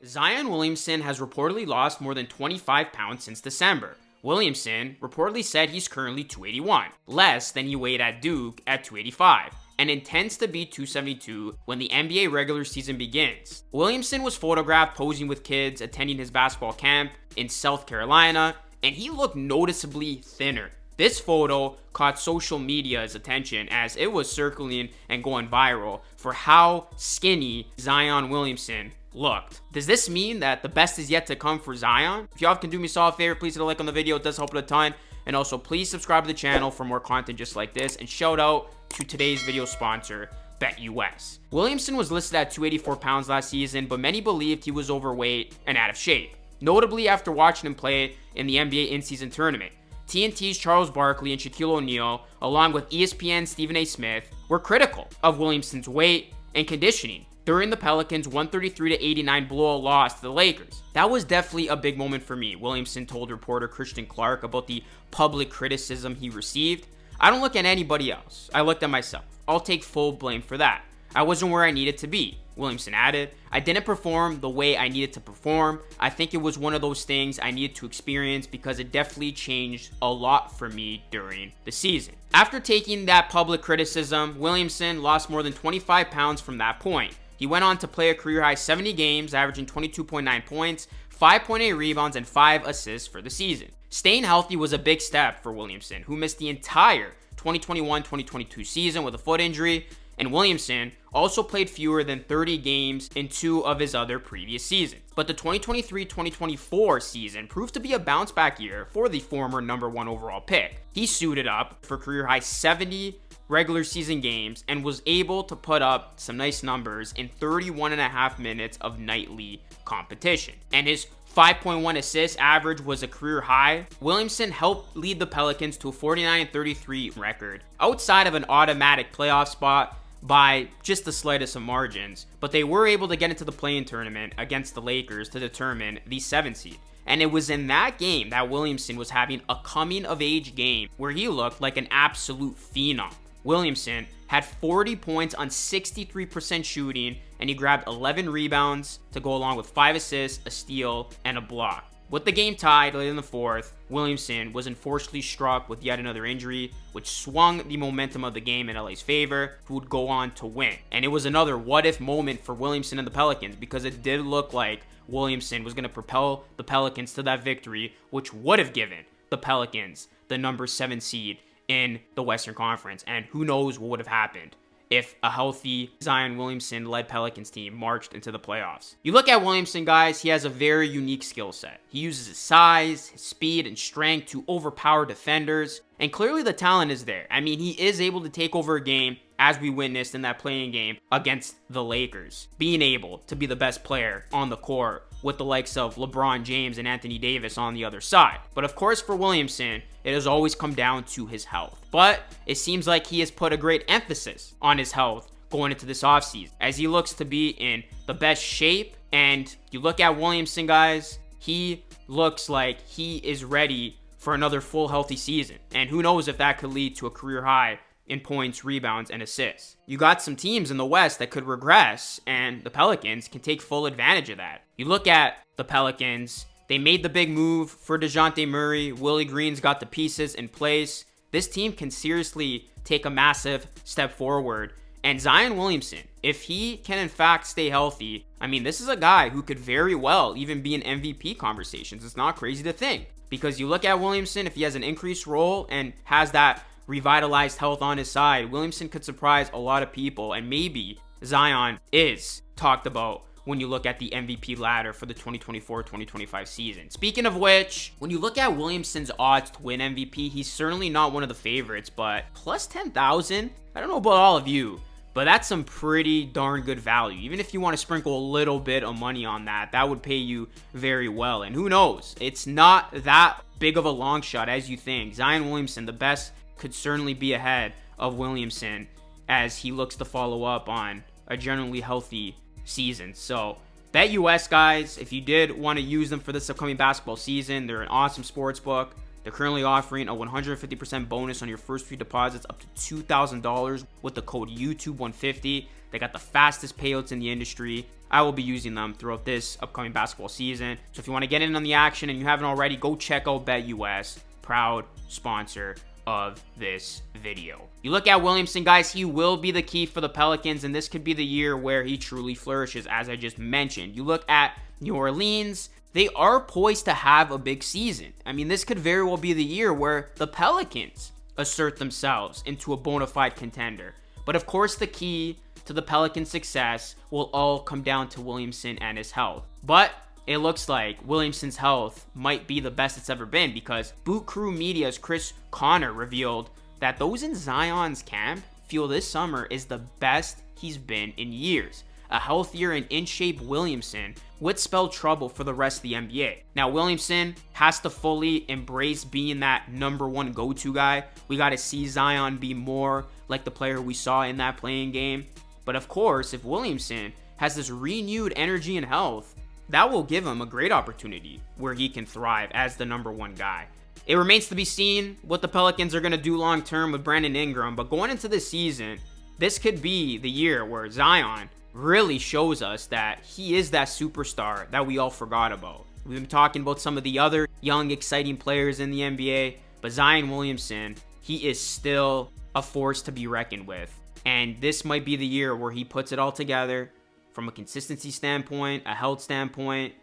Zion Williamson has reportedly lost more than 25 pounds since December. Williamson reportedly said he's currently 281, less than he weighed at Duke at 285, and intends to be 272 when the NBA regular season begins. Williamson was photographed posing with kids attending his basketball camp in South Carolina, and he looked noticeably thinner. This photo caught social media's attention as it was circling and going viral for how skinny Zion Williamson looked. Does this mean that the best is yet to come for Zion? If y'all can do me a solid favor, please hit a like on the video. It does help it a ton. And also, please subscribe to the channel for more content just like this. And shout out to today's video sponsor, BetUS. Williamson was listed at 284 pounds last season, but many believed he was overweight and out of shape. Notably after watching him play in the NBA in-season tournament. TNT's Charles Barkley and Shaquille O'Neal, along with ESPN's Stephen A. Smith, were critical of Williamson's weight and conditioning during the Pelicans' 133-89 blowout loss to the Lakers. That was definitely a big moment for me, Williamson told reporter Christian Clark about the public criticism he received. I don't look at anybody else. I looked at myself. I'll take full blame for that. I wasn't where I needed to be, Williamson added. I didn't perform the way I needed to perform. I think it was one of those things I needed to experience because it definitely changed a lot for me during the season. After taking that public criticism, Williamson lost more than 25 pounds from that point. He went on to play a career-high 70 games, averaging 22.9 points, 5.8 rebounds, and 5 assists for the season. Staying healthy was a big step for Williamson, who missed the entire 2021-2022 season with a foot injury, and Williamson also played fewer than 30 games in 2 of his other previous seasons. But the 2023-2024 season proved to be a bounce-back year for the former number 1 overall pick. He suited up for career-high 70 regular season games and was able to put up some nice numbers in 31.5 minutes of nightly competition. And his 5.1 assists average was a career high. Williamson helped lead the Pelicans to a 49-33 record, outside of an automatic playoff spot by just the slightest of margins, but they were able to get into the play-in tournament against the Lakers to determine the 7th seed. And it was in that game that Williamson was having a coming-of-age game where he looked like an absolute phenom. Williamson had 40 points on 63% shooting, and he grabbed 11 rebounds to go along with 5 assists, a steal, and a block. With the game tied late in the 4th, Williamson was unfortunately struck with yet another injury, which swung the momentum of the game in LA's favor, who would go on to win. And it was another what-if moment for Williamson and the Pelicans, because it did look like Williamson was going to propel the Pelicans to that victory, which would have given the Pelicans the number 7 seed in the Western Conference. And who knows what would have happened if a healthy Zion Williamson-led Pelicans team marched into the playoffs. You look at Williamson, guys, he has a very unique skill set. He uses his size, his speed, and strength to overpower defenders, and clearly the talent is there. I mean, he is able to take over a game, as we witnessed in that playing game against the Lakers, being able to be the best player on the court with the likes of LeBron James and Anthony Davis on the other side. But of course, for Williamson, it has always come down to his health. But it seems like he has put a great emphasis on his health going into this offseason, as he looks to be in the best shape. And you look at Williamson, guys, he looks like he is ready for another full healthy season. And who knows if that could lead to a career high in points, rebounds, and assists. You got some teams in the West that could regress, and the Pelicans can take full advantage of that. You look at the Pelicans, they made the big move for DeJounte Murray. Willie Green's got the pieces in place. This team can seriously take a massive step forward. And Zion Williamson, if he can in fact stay healthy, I mean, this is a guy who could very well even be in MVP conversations. It's not crazy to think. Because you look at Williamson, if he has an increased role and has that revitalized health on his side, Williamson could surprise a lot of people, and maybe Zion is talked about when you look at the MVP ladder for the 2024-2025 season. Speaking of which, when you look at Williamson's odds to win MVP, he's certainly not one of the favorites, but plus 10,000, I don't know about all of you, but that's some pretty darn good value. Even if you want to sprinkle a little bit of money on that, that would pay you very well. And who knows, it's not that big of a long shot as you think. Zion Williamson, the best, could certainly be ahead of Williamson as he looks to follow up on a generally healthy season. So BetUS, guys, if you did want to use them for this upcoming basketball season, they're an awesome sports book. They're currently offering a 150% bonus on your first 3 deposits up to $2,000 with the code YouTube150. They got the fastest payouts in the industry. I will be using them throughout this upcoming basketball season. So if you want to get in on the action and you haven't already, go check out BetUS, proud sponsor of this video. You look at Williamson, guys, he will be the key for the Pelicans, and this could be the year where he truly flourishes, as I just mentioned. You look at New Orleans, they are poised to have a big season. I mean, this could very well be the year where the Pelicans assert themselves into a bona fide contender. But of course, the key to the Pelicans' success will all come down to Williamson and his health. But it looks like Williamson's health might be the best it's ever been, because Boot Crew Media's Chris Connor revealed that those in Zion's camp feel this summer is the best he's been in years. A healthier and in-shape Williamson would spell trouble for the rest of the NBA. Now, Williamson has to fully embrace being that number one go-to guy. We got to see Zion be more like the player we saw in that playing game. But of course, if Williamson has this renewed energy and health, that will give him a great opportunity where he can thrive as the number one guy. It remains to be seen what the Pelicans are going to do long term with Brandon Ingram, but going into the season, this could be the year where Zion really shows us that he is that superstar that we all forgot about. We've been talking about some of the other young, exciting players in the NBA, but Zion Williamson, he is still a force to be reckoned with. And this might be the year where he puts it all together from a consistency standpoint, a health standpoint,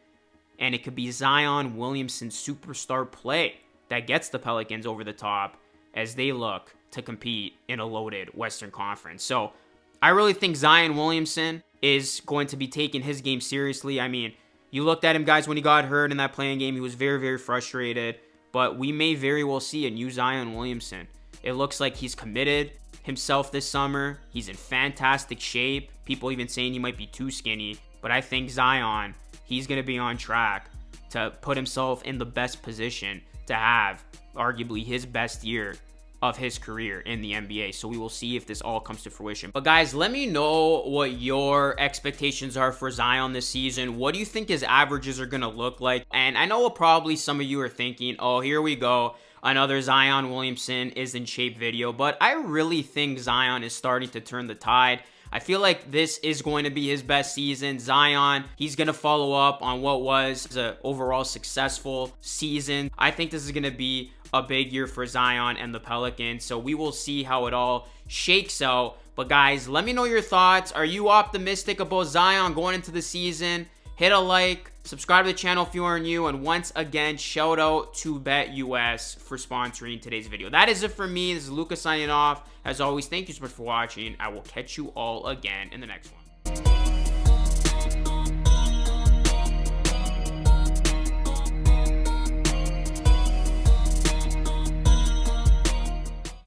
and it could be Zion Williamson's superstar play that gets the Pelicans over the top as they look to compete in a loaded Western Conference. So I really think Zion Williamson is going to be taking his game seriously. I mean, you looked at him, guys, when he got hurt in that playing game, he was very, very frustrated, but we may very well see a new Zion Williamson. It looks like he's committed himself this summer. He's in fantastic shape. People even saying he might be too skinny, but I think Zion, he's going to be on track to put himself in the best position to have arguably his best year of his career in the NBA. So we will see if this all comes to fruition. But guys, let me know what your expectations are for Zion this season. What do you think his averages are going to look like? And I know probably some of you are thinking, oh, here we go, another Zion Williamson is in shape video. But I really think Zion is starting to turn the tide. I feel like this is going to be his best season. Zion, he's going to follow up on what was an overall successful season. I think this is going to be a big year for Zion and the Pelicans. So we will see how it all shakes out. But guys, let me know your thoughts. Are you optimistic about Zion going into the season? Hit a like, subscribe to the channel if you are new, and once again, shout out to BetUS for sponsoring today's video. That is it for me. This is Lucas signing off. As always, thank you so much for watching. I will catch you all again in the next one.